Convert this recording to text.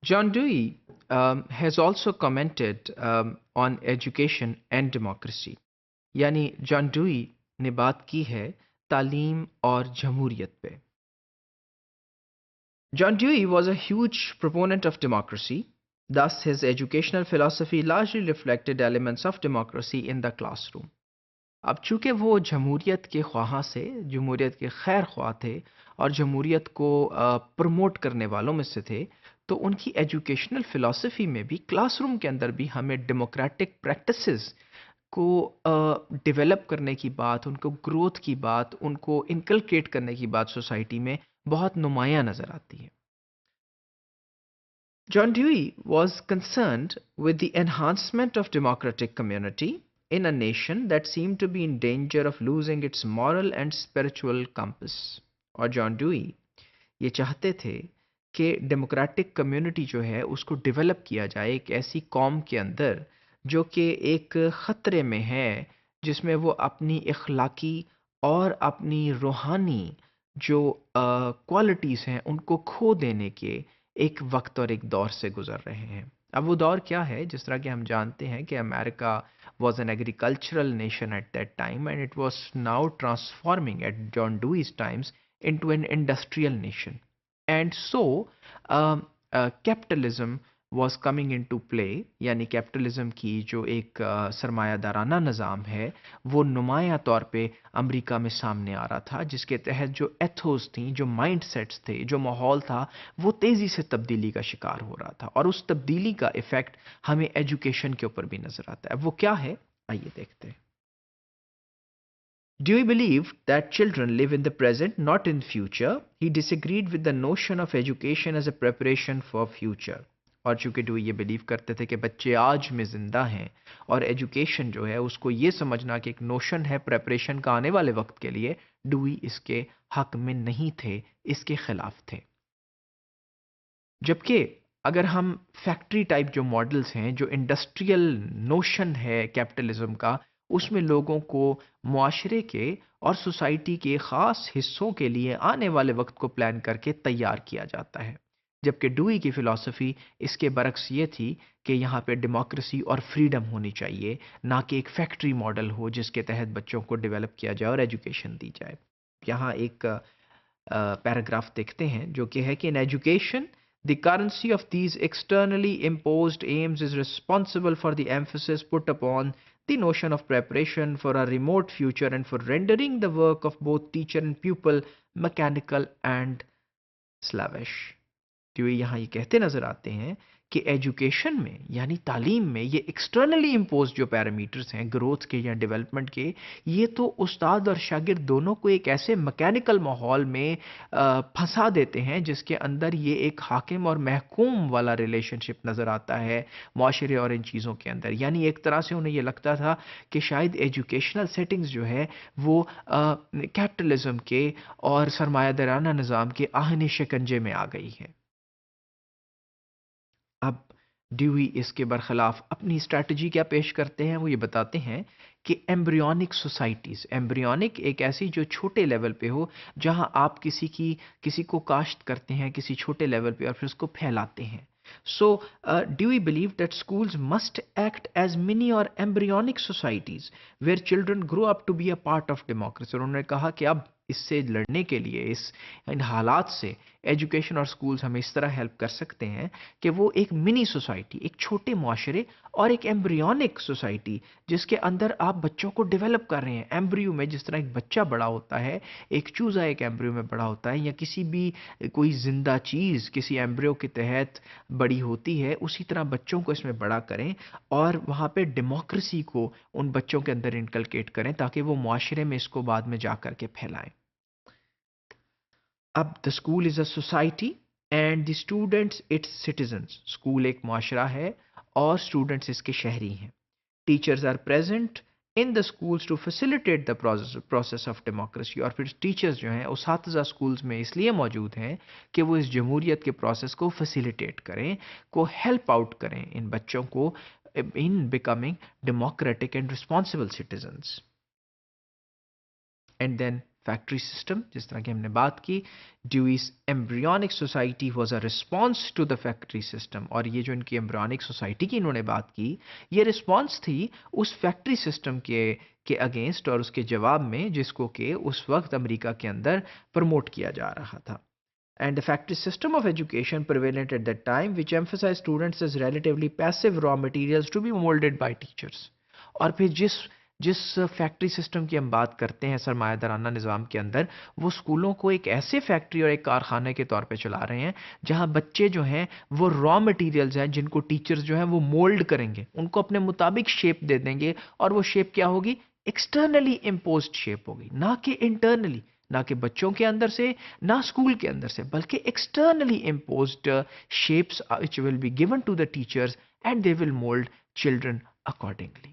John Dewey has also commented on education and democracy. یعنی جان ڈوئی نے بات کی ہے تعلیم اور جمہوریت پہ. John Dewey was a huge proponent of democracy. Thus, his educational philosophy largely reflected elements of democracy in the classroom. اب چونکہ وہ جمہوریت کے خواہاں سے، جمہوریت کے خیر خواہ تھے اور جمہوریت کو پروموٹ کرنے والوں میں سے تھے، تو ان کی ایجوکیشنل فلسفی میں بھی کلاس روم کے اندر بھی ہمیں ڈیموکریٹک پریکٹسز کو ڈیولپ کرنے کی بات، ان کو گروتھ کی بات، ان کو انکلکیٹ کرنے کی بات سوسائٹی میں بہت نمایاں نظر آتی ہے. John Dewey was concerned with the enhancement of democratic community in a nation that seemed to be in danger of losing its moral and spiritual compass. اور جان ڈیوئی یہ چاہتے تھے کہ ڈیموکریٹک کمیونٹی جو ہے اس کو ڈیولپ کیا جائے ایک ایسی قوم کے اندر جو کہ ایک خطرے میں ہے، جس میں وہ اپنی اخلاقی اور اپنی روحانی جو کوالٹیز ہیں ان کو کھو دینے کے ایک وقت اور ایک دور سے گزر رہے ہیں. اب وہ دور کیا ہے؟ جس طرح کہ ہم جانتے ہیں کہ امریکہ was an agricultural nation at that time and it was now transforming at John Dewey's times into an industrial nation. And so capitalism was coming into play, یعنی کیپٹلزم کی جو ایک سرمایہ دارانہ نظام ہے وہ نمایاں طور پہ امریکہ میں سامنے آ رہا تھا، جس کے تحت جو ایتھوز تھیں، جو مائنڈ سیٹس تھے، جو ماحول تھا، وہ تیزی سے تبدیلی کا شکار ہو رہا تھا، اور اس تبدیلی کا ایفیکٹ ہمیں ایجوکیشن کے اوپر بھی نظر آتا ہے. اب وہ کیا ہے؟ آئیے دیکھتے ہیں. Dewey believed that children live in the present, not in future. He disagreed with the notion of education as a preparation for future. اور چونکہ ڈوئی یہ بلیو کرتے تھے کہ بچے آج میں زندہ ہیں اور ایجوکیشن جو ہے اس کو یہ سمجھنا کہ ایک نوشن ہے پریپریشن کا آنے والے وقت کے لیے، ڈوئی اس کے حق میں نہیں تھے، اس کے خلاف تھے. جبکہ اگر ہم فیکٹری ٹائپ جو ماڈلز ہیں، جو انڈسٹریل نوشن ہے کیپٹلزم کا، اس میں لوگوں کو معاشرے کے اور سوسائٹی کے خاص حصوں کے لیے آنے والے وقت کو پلان کر کے تیار کیا جاتا ہے. جبکہ ڈوئی کی فلسفی اس کے برعکس یہ تھی کہ یہاں پہ ڈیموکریسی اور فریڈم ہونی چاہیے، نہ کہ ایک فیکٹری ماڈل ہو جس کے تحت بچوں کو ڈیولپ کیا جائے اور ایجوکیشن دی جائے. یہاں ایک پیراگراف دیکھتے ہیں جو کہ ہے کہ ان education the currency of these externally imposed aims is responsible for the emphasis put upon the notion of preparation for a remote future and for rendering the work of both teacher and pupil mechanical and slavish. جو یہاں یہ کہتے نظر آتے ہیں کہ education میں یعنی تعلیم میں یہ ایکسٹرنلی امپوز جو پیرامیٹرز ہیں گروتھ کے یا ڈیولپمنٹ کے، یہ تو استاد اور شاگرد دونوں کو ایک ایسے مکینیکل ماحول میں پھنسا دیتے ہیں جس کے اندر یہ ایک حاکم اور محکوم والا ریلیشن شپ نظر آتا ہے معاشرے اور ان چیزوں کے اندر. یعنی ایک طرح سے انہیں یہ لگتا تھا کہ شاید ایجوکیشنل سیٹنگز جو ہے وہ کیپٹلزم کے اور سرمایہ دارانہ نظام کے آہنِ شکنجے میں آ گئی ہے. اب ڈیوی اس کے برخلاف اپنی اسٹریٹجی کیا پیش کرتے ہیں؟ وہ یہ بتاتے ہیں کہ ایمبریونک سوسائٹیز، ایمبریونک ایک ایسی جو چھوٹے لیول پہ ہو، جہاں آپ کسی کو کاشت کرتے ہیں کسی چھوٹے لیول پہ اور پھر اس کو پھیلاتے ہیں. So, Dewey believed that schools must act as mini or embryonic societies where children grow up to be a part of democracy. اور انہوں نے کہا کہ اب اس سے لڑنے کے لیے ان حالات سے ایجوکیشن اور سکولز ہمیں اس طرح ہیلپ کر سکتے ہیں کہ وہ ایک منی سوسائٹی، ایک چھوٹے معاشرے اور ایک ایمبریونک سوسائٹی جس کے اندر آپ بچوں کو ڈیولپ کر رہے ہیں. ایمبریو میں جس طرح ایک بچہ بڑا ہوتا ہے، ایک چوزا ایک ایمبریو میں بڑا ہوتا ہے، یا کسی بھی کوئی زندہ چیز کسی ایمبریو کے تحت بڑی ہوتی ہے، اسی طرح بچوں کو اس میں بڑا کریں اور وہاں پہ ڈیموکریسی کو ان بچوں کے اندر انکلکیٹ کریں تاکہ وہ معاشرے میں اس کو بعد میں جا کر کے پھیلائیں. اب the school is a society and the students its citizens. School ایک معاشرہ ہے اور اسٹوڈنٹس اس کے شہری ہیں. Teachers are present in the schools to facilitate the process of democracy. اور پھر ٹیچرز جو ہیں اساتذہ اسکولس میں اس لیے موجود ہیں کہ وہ اس جمہوریت کے پروسیس کو فیسیلیٹیٹ کریں، کو ہیلپ آؤٹ کریں ان بچوں کو in becoming democratic and responsible citizens. And then factory system جس طرح کہ ہم نے بات کی، Dewey's embryonic society was a response to the factory system, اور یہ جو ان کی ایمبریونک سوسائٹی کی انہوں نے بات کی، یہ رسپانس تھی اس فیکٹری سسٹم کے اگینسٹ اور اس کے جواب میں، جس کو کہ اس وقت امریکہ کے اندر پروموٹ کیا جا رہا تھا. And the factory system of education prevalent at that time, which emphasized students as relatively passive raw materials to be molded by teachers. اور پھر جس فیکٹری سسٹم کی ہم بات کرتے ہیں سرمایہ دارانہ نظام کے اندر، وہ اسکولوں کو ایک ایسے فیکٹری اور ایک کارخانے کے طور پہ چلا رہے ہیں جہاں بچے جو ہیں وہ را مٹیریلز ہیں جن کو ٹیچرز جو ہیں وہ مولڈ کریں گے، ان کو اپنے مطابق شیپ دے دیں گے، اور وہ شیپ کیا ہوگی؟ ایکسٹرنلی امپوزڈ شیپ ہوگی، نہ کہ انٹرنلی، نہ کہ بچوں کے اندر سے، نہ اسکول کے اندر سے، بلکہ externally imposed shapes which will be given to the teachers and they will mold children accordingly.